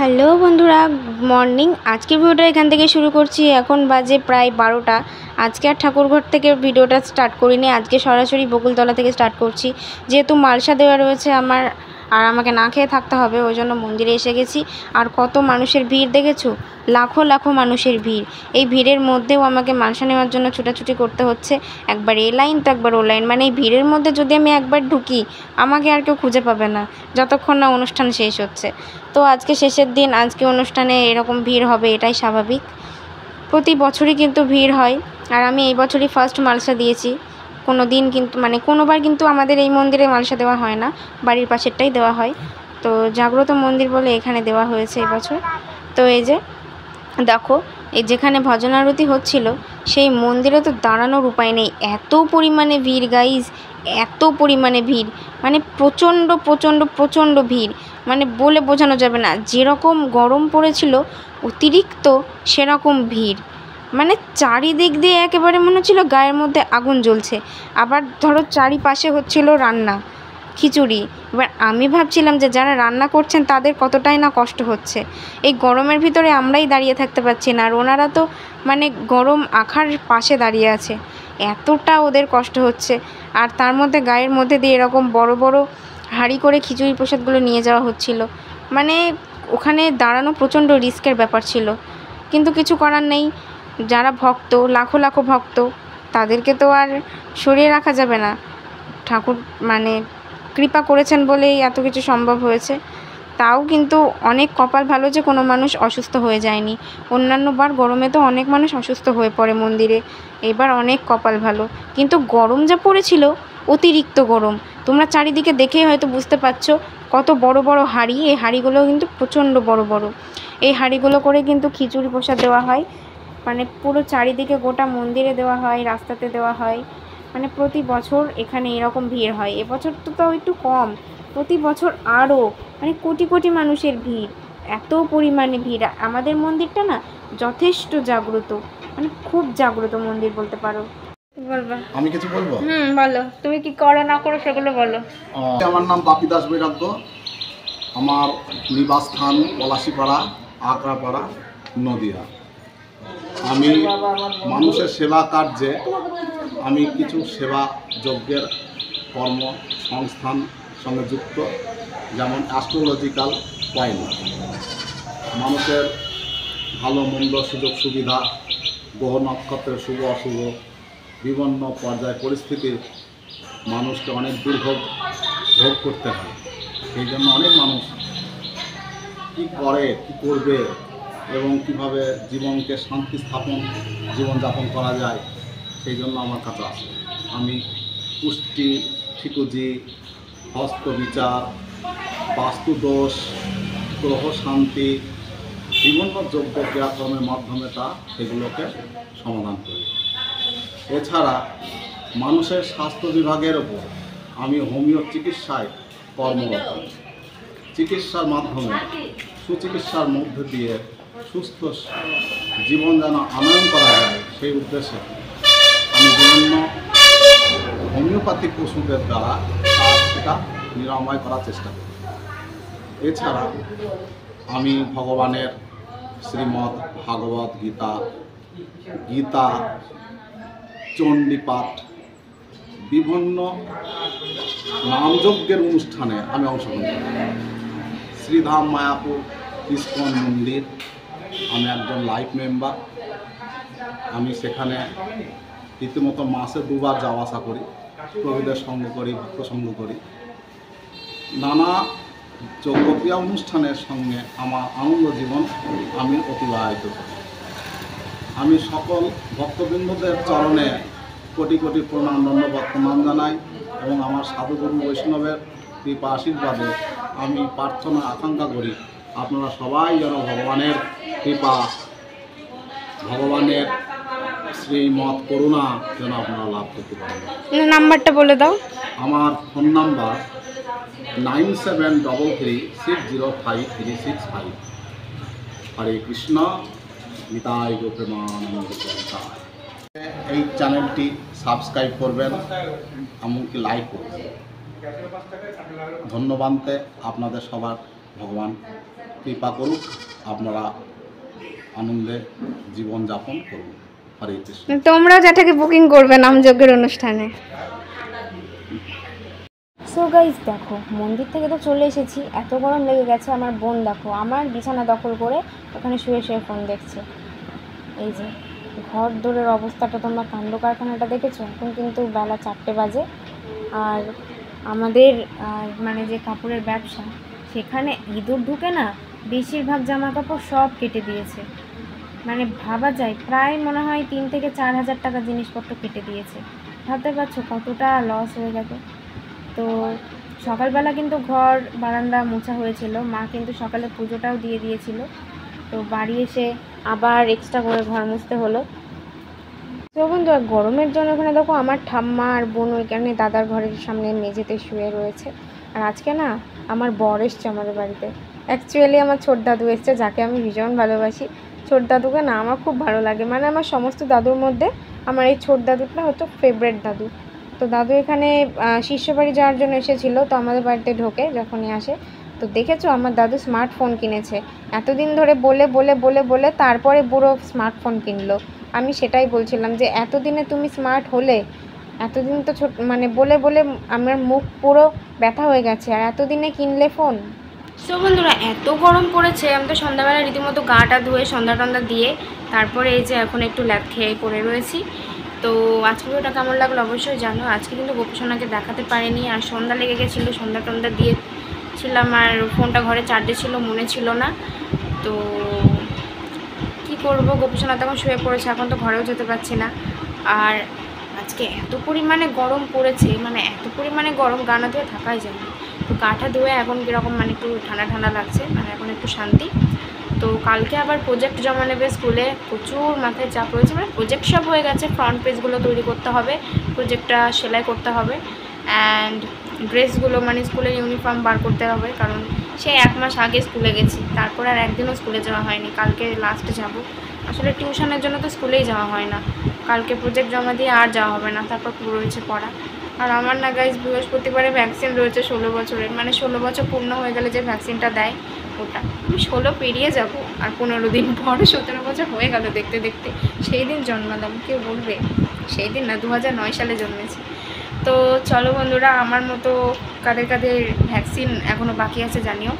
Hello বন্ধুরা, good morning. আজকের ভিডিওটা এখান থেকে শুরু করছি। এখন বাজে প্রায় 12টা। আজকে আর ঠাকুরঘর থেকে ভিডিওটা স্টার্ট করিনি, আজকে সরাসরি বকুলতলা থেকে স্টার্ট করছি। যেহেতু মালসা দেওয়া রয়েছে আমার, আর আমাকে না খেয়ে থাকতে হবে, ওই জন্য মন্দিরে এসে গেছি। আর কত মানুষের ভিড় দেখেছো, লাখো লাখো মানুষের ভিড়। এই ভিড়ের মধ্যেও আমাকে মালসা নেওয়ার জন্য ছুটাছুটি করতে হচ্ছে, একবার এ লাইন তো একবার ও লাইন। মানে এই ভিড়ের মধ্যে যদি আমি একবার ঢুকি, আমাকে আর কেউ খুঁজে পাবে না যতক্ষণ না অনুষ্ঠান শেষ হচ্ছে। তো আজকে শেষের দিন, আজকে অনুষ্ঠানে এরকম ভিড় হবে, এটাই স্বাভাবিক। প্রতি বছরই কিন্তু ভিড় হয়, আর আমি এই বছরই ফার্স্ট মালসা দিয়েছি। কোনো দিন কিন্তু কোনোবার কিন্তু আমাদের এই মন্দিরে মালসা দেওয়া হয় না, বাড়ির পাশেরটাই দেওয়া হয়। তো জাগ্রত মন্দির বলে এখানে দেওয়া হয়েছে এবছর। তো এই যে দেখো, এই যেখানে ভজন আরতি হচ্ছিল সেই মন্দিরে তো দাঁড়ানোর উপায় নেই, এত পরিমাণে ভিড় গাইজ, এত পরিমাণে ভিড়, মানে প্রচণ্ড প্রচণ্ড প্রচণ্ড ভিড়। মানে বলে বোঝানো যাবে না, যেরকম গরম পড়েছিল অতিরিক্ত সেরকম ভিড়। মানে চারিদিক দিয়ে একেবারে মনে হচ্ছিল গায়ের মধ্যে আগুন জ্বলছে। আবার ধরো চারিপাশে হচ্ছিল রান্না, খিচুড়ি। এবার আমি ভাবছিলাম যে যারা রান্না করছেন তাদের কতটাই না কষ্ট হচ্ছে। এই গরমের ভিতরে আমরাই দাঁড়িয়ে থাকতে পারছি না, আর ওনারা তো মানে গরম আখার পাশে দাঁড়িয়ে আছে, এতটা ওদের কষ্ট হচ্ছে। আর তার মধ্যে গায়ের মধ্যে দিয়ে এরকম বড় বড় হাঁড়ি করে খিচুড়ি প্রসাদগুলো নিয়ে যাওয়া হচ্ছিল। মানে ওখানে দাঁড়ানো প্রচণ্ড রিস্কের ব্যাপার ছিল, কিন্তু কিছু করার নেই। যারা ভক্ত, লাখো লাখো ভক্ত, তাদেরকে তো আর সরিয়ে রাখা যাবে না। ঠাকুর কৃপা করেছেন বলেই এত কিছু সম্ভব হয়েছে। তাও কিন্তু অনেক কপাল ভালো যে কোনো মানুষ অসুস্থ হয়ে যায়নি। অন্যান্য বার গরমে তো অনেক মানুষ অসুস্থ হয়ে পড়ে মন্দিরে, এবার অনেক কপাল ভালো। কিন্তু গরম যা পড়েছিল, অতিরিক্ত গরম। তোমরা চারিদিকে দেখেই হয়তো বুঝতে পারছো কত বড় বড় হাঁড়ি। এই হাঁড়িগুলো কিন্তু প্রচণ্ড বড় বড়। এই হাঁড়িগুলো করে কিন্তু খিচুড়ি প্রসাদ দেওয়া হয়, মানে পুরো চারিদিকে গোটা মন্দিরে দেওয়া হয়, রাস্তাতে দেওয়া হয়। মানে প্রতি বছর এখানে এরকম ভিড় হয়। এবছর তো তাও একটু কম, প্রতি বছর আরও মানে কোটি কোটি মানুষের ভিড়, এত পরিমাণে ভিড়। আমাদের মন্দিরটা না যথেষ্ট জাগ্রত, মানে খুব জাগ্রত মন্দির বলতে পারো। বলবা? আমি কিছু বলবো? বলো, তুমি কি করো না করো সেগুলো বলো। আমার নাম বাপি দাস বৈরাগ্য। আমার নিবাসস্থান পলাশীপাড়া, আগ্রাপাড়া, নদিয়া। আমি মানুষের সেবা কার্যে আমি কিছু সেবা যজ্ঞের কর্মসংস্থান সঙ্গে যুক্ত, যেমন অ্যাস্ট্রোলজিক্যাল পয়েন্ট, মানুষের ভালো মন্দ সুযোগ সুবিধা, গ্রহ নক্ষত্রের শুভ অশুভ, বিভিন্ন পর্যায় পরিস্থিতির মানুষকে অনেক দুর্ভোগ ভোগ করতে হয়। সেই জন্য অনেক মানুষ কী করে, কী করবে এবং কীভাবে জীবনকে শান্তি স্থাপন জীবনযাপন করা যায়, সেই জন্য আমার কাছে আসে। আমি পুষ্টি, ঠিকুজি, হস্তবিচার, বাস্তুদোষ, গ্রহ শান্তি, বিভিন্ন যোগ্য ক্রিয়াকর্মের মাধ্যমে সেগুলোকে সমাধান করি। এছাড়া মানুষের স্বাস্থ্য বিভাগের ওপর আমি হোমিও চিকিৎসায় কর্মরত। চিকিৎসার মাধ্যমে, সুচিকিৎসার মধ্য দিয়ে সুস্থ জীবন যেন আনয়ন করা যায়, সেই উদ্দেশ্যে আমি বিভিন্ন হোমিওপ্যাথিক ওষুধের দ্বারা সেটা নিরাময় করার চেষ্টা করি। এছাড়া আমি ভগবানের শ্রীমদ্ ভাগবত গীতা, চণ্ডীপাঠ, বিভিন্ন নামযজ্ঞের অনুষ্ঠানে আমি অংশগ্রহণ করি। শ্রীধাম মায়াপুর ইস্কন মন্দির আমি একজন লাইফ মেম্বার। আমি সেখানে রীতিমতো মাসে 2 বার যাওয়া আসা করি, প্রভুদের সঙ্গ করি, ভক্ত সঙ্গ করি। নানা যজ্ঞক্রিয়া অনুষ্ঠানের সঙ্গে আমার আনন্দ জীবন আমি অতিবাহিত করি। আমি সকল ভক্তবৃন্দদের চরণে কোটি কোটি প্রণাম, ধন্যবাদ, প্রণাম জানাই এবং আমার সাধুগুরু বৈষ্ণবের কৃপা আশীর্বাদে আমি প্রার্থনা আকাঙ্ক্ষা করি আপনারা সবাই যেন ভগবানের কৃপা, ভগবানের শ্রীমৎ করুণা যেন আপনারা লাভ করতে পারেন। নাম্বারটা বলে দাও। আমার ফোন নাম্বার 9733605365। হরে কৃষ্ণ, নিতাই গো প্রেমানন্দ। এই চ্যানেলটি সাবস্ক্রাইব করবেন, এমনকি লাইক করবেন। ধন্যবাদ আপনাদের সবার ভগবান কৃপা করুক, আপনারা আনন্দে জীবনযাপন করুন। হরে কৃষ্ণ। তোমরাও যেটাকে বুকিং করবে নামযজ্ঞের অনুষ্ঠানে। সো গাইজ দেখো, মন্দির থেকে তো চলে এসেছি, এত গরম লেগে গেছে। আমার বোন দেখো আমার বিছানা দখল করে ওখানে শুয়ে শুয়ে ফোন দেখছে। এই যে ঘর দৌড়ের অবস্থাটা, তোমরা কাণ্ড কারখানাটা দেখেছো? এখন কিন্তু বেলা 4টে বাজে। আর আমাদের মানে যে কাপড়ের ব্যবসা, সেখানে ইঁদুর ঢুকে না বেশিরভাগ জামা কাপড় সব কেটে দিয়েছে। মানে ভাবা যায় প্রায় মনে হয় 3 থেকে 4 হাজার টাকা জিনিসপত্র কেটে দিয়েছে। ভাবতে পারছো কতটা লস হয়ে গেছে। তো সকালবেলা কিন্তু ঘর বারান্দা মোছা হয়েছিল, মা কিন্তু সকালে পুজোটাও দিয়ে দিয়েছিল। তো বাড়ি এসে আবার এক্সট্রা করে ঘর মুছতে হলো। তো বন্ধু, গরমের জন্য ওখানে দেখো আমার ঠাম্মা আর বোন ওইখানে দাদার ঘরের সামনে মেঝেতে শুয়ে রয়েছে। আর আজকে না আমার বর এসছে আমাদের বাড়িতে। অ্যাকচুয়ালি আমার ছোট দাদু এসছে, যাকে আমি ভীষণ ভালোবাসি। ছোট দাদুকে না আমার খুব ভালো লাগে, মানে আমার সমস্ত দাদুর মধ্যে আমার এই ছোট দাদুটা হচ্ছে ফেভারিট দাদু। তো দাদু এখানে শিষ্য বাড়ি যাওয়ার জন্য এসেছিলো। তো আমাদের বাড়িতে ঢোকে যখনই আসে, তো দেখেছো আমার দাদু স্মার্টফোন কিনেছে। এতদিন ধরে বলে বলে বলে বলে তারপরে পুরো স্মার্টফোন কিনলো। আমি সেটাই বলছিলাম যে এতদিনে তুমি স্মার্ট হলে, এতদিন তো ছোট মানে বলে বলে আমার মুখ পুরো ব্যথা হয়ে গেছে, আর এতদিনে কিনলে ফোন। সো বন্ধুরা, এত গরম পড়েছে, আমি তো সন্ধ্যাবেলা রীতিমতো গাটা ধুয়ে সন্ধ্যা টন্ধা দিয়ে তারপরে এই যে এখন একটু ল্যাদ খেয়ে পড়ে রয়েছি। তো আজকে ভিডিওটা কেমন লাগলো অবশ্যই জানো। আজকে কিন্তু গোপসোনাকে দেখাতে পারিনি, আর সন্ধ্যা লেগে গেছিলো, সন্ধ্যা টন্ধা দিয়েছিলাম আর ফোনটা ঘরে চার্জে ছিল, মনে ছিল না। তো কি করব, গোপসোনা তখন শুয়ে পড়েছে, এখন তো ঘরেও যেতে পারছি না। আর আজকে এত পরিমাণে গরম পড়েছে, মানে এত পরিমাণে গরম গা না ধুয়ে থাকাই যায় না। তো গাটা ধুয়ে এখন কীরকম মানে একটু ঠান্ডা ঠান্ডা লাগছে, মানে এখন একটু শান্তি। তো কালকে আবার প্রজেক্ট জমা নেবে স্কুলে, প্রচুর মাথায় চাপ রয়েছে। মানে প্রজেক্ট সব হয়ে গেছে, ফ্রন্ট পেজগুলো তৈরি করতে হবে, প্রজেক্টটা সেলাই করতে হবে, অ্যান্ড ড্রেসগুলো মানে স্কুলের ইউনিফর্ম বার করতে হবে, কারণ সেই 1 মাস আগে স্কুলে গেছি, তারপর আর একদিনও স্কুলে যাওয়া হয়নি। কালকে লাস্ট যাব। আসলে টিউশনের জন্য তো স্কুলেই যাওয়া হয় না। কালকে প্রজেক্ট জমা দিয়ে আর যাওয়া হবে না, তারপর রয়েছে পড়া। আর আমার না গাইজ বৃহস্পতিবারে ভ্যাকসিন রয়েছে 16 বছরের, মানে 16 বছর পূর্ণ হয়ে গেলে যে ভ্যাকসিনটা দেয় ওটা। আমি 16 পেরিয়ে যাব, আর 15 দিন পর 17 বছর হয়ে গেল দেখতে দেখতে। সেই দিন জন্মালাম, কেউ বলবে সেই দিন না, 2009 সালে জন্মেছি। তো চলো বন্ধুরা, আমার মতো কাদের কাদের ভ্যাকসিন এখনও বাকি আছে জানিও।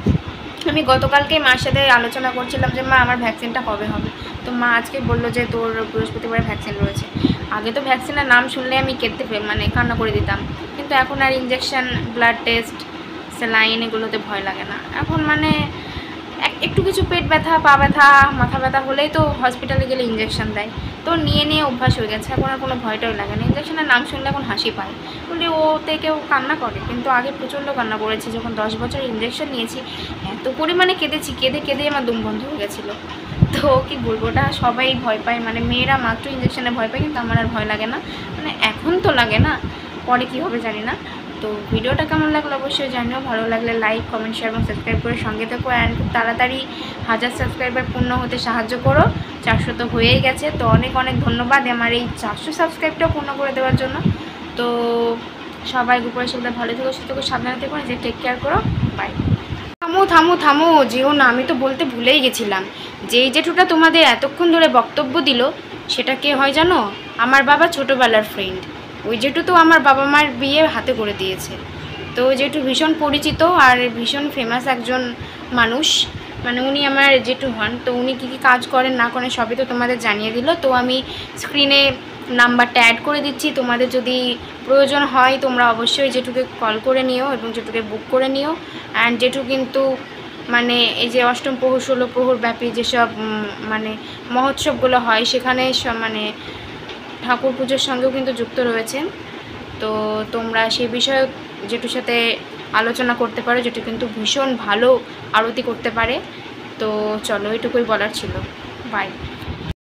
আমি গতকালকে মার সাথে আলোচনা করছিলাম যে মা আমার ভ্যাকসিনটা কবে হবে। তো মা আজকে বললো যে তোর বৃহস্পতিবারে ভ্যাকসিন রয়েছে। আগে তো ভ্যাকসিনের নাম শুনলে আমি মানে কান্না করে দিতাম, কিন্তু এখন আর ইঞ্জেকশন, ব্লাড টেস্ট, স্যালাইন এগুলোতে ভয় লাগে না। এখন মানে একটু কিছু পেট ব্যথা, পা ব্যথা, মাথা ব্যথা হলেই তো হসপিটালে গেলে ইঞ্জেকশন দেয়। তো নিয়ে নিয়ে অভ্যাস হয়ে গেছে, এখন আর কোনো ভয়টাই লাগে না। ইঞ্জেকশনের নাম শুনলে এখন হাসি পায়, বলি ওতে কেউ কান্না করে, কিন্তু আগে প্রচণ্ড কান্না করেছি। যখন 10 বছর ইঞ্জেকশন নিয়েছি, এত পরিমাণে কেঁদেছি, কেঁদে কেঁদে আমার দম বন্ধ হয়ে গেছিলো। তো কি বলবো, ওটা সবাই ভয় পায়, মানে মেয়েরা মাত্র ইঞ্জেকশনে ভয় পায়, কিন্তু আমার আর ভয় লাগে না। মানে এখন তো লাগে না, পরে কী হবে জানি না। তো ভিডিওটা কেমন লাগলো অবশ্যই জানিও। ভালো লাগলে লাইক, কমেন্ট, শেয়ার এবং সাবস্ক্রাইব করে সঙ্গে থেকো। অ্যান্ড খুব তাড়াতাড়ি 1000 সাবস্ক্রাইবার পূর্ণ হতে সাহায্য করো। 400 তো হয়েই গেছে, তো অনেক অনেক ধন্যবাদ আমার এই 400 সাবস্ক্রাইবটাও পূর্ণ করে দেওয়ার জন্য। তো সবাই উপরে সেগুলো ভালো থেকো, সুস্থ থেকো, সাবধানে থেকো, যে টেক কেয়ার করো। বাই। থামো থামো থামো, যেও না, আমি তো বলতে ভুলেই গেছিলাম। যেই জেঠুটা তোমাদের এতক্ষণ ধরে বক্তব্য দিল, সেটা কে হয় জানো? আমার বাবা ছোটোবেলার ফ্রেন্ড। ওই জেঠু তো আমার বাবা মার বিয়ে হাতে করে দিয়েছে। তো ওই জেঠু ভীষণ পরিচিত আর ভীষণ ফেমাস একজন মানুষ, মানে উনি আমার জেঠু হন। তো উনি কী কী কাজ করেন না করেন সবই তো তোমাদের জানিয়ে দিল। তো আমি স্ক্রিনে নাম্বারটা অ্যাড করে দিচ্ছি, তোমাদের যদি প্রয়োজন হয় তোমরা অবশ্যই জেঠুকে কল করে নিও এবং জেঠুকে বুক করে নিও। অ্যান্ড জেঠু কিন্তু মানে এই যে অষ্টম প্রহর, 16 প্রহর ব্যাপী যেসব মানে মহোৎসবগুলো হয়, সেখানে মানে ঠাকুর পুজোর সঙ্গেও কিন্তু যুক্ত রয়েছেন। তো তোমরা সেই বিষয়ে জেঠুর সাথে আলোচনা করতে পারো, যেটা কিন্তু ভীষণ ভালো আরতি করতে পারে। তো চলো, এটুকুই বলার ছিল। বাই।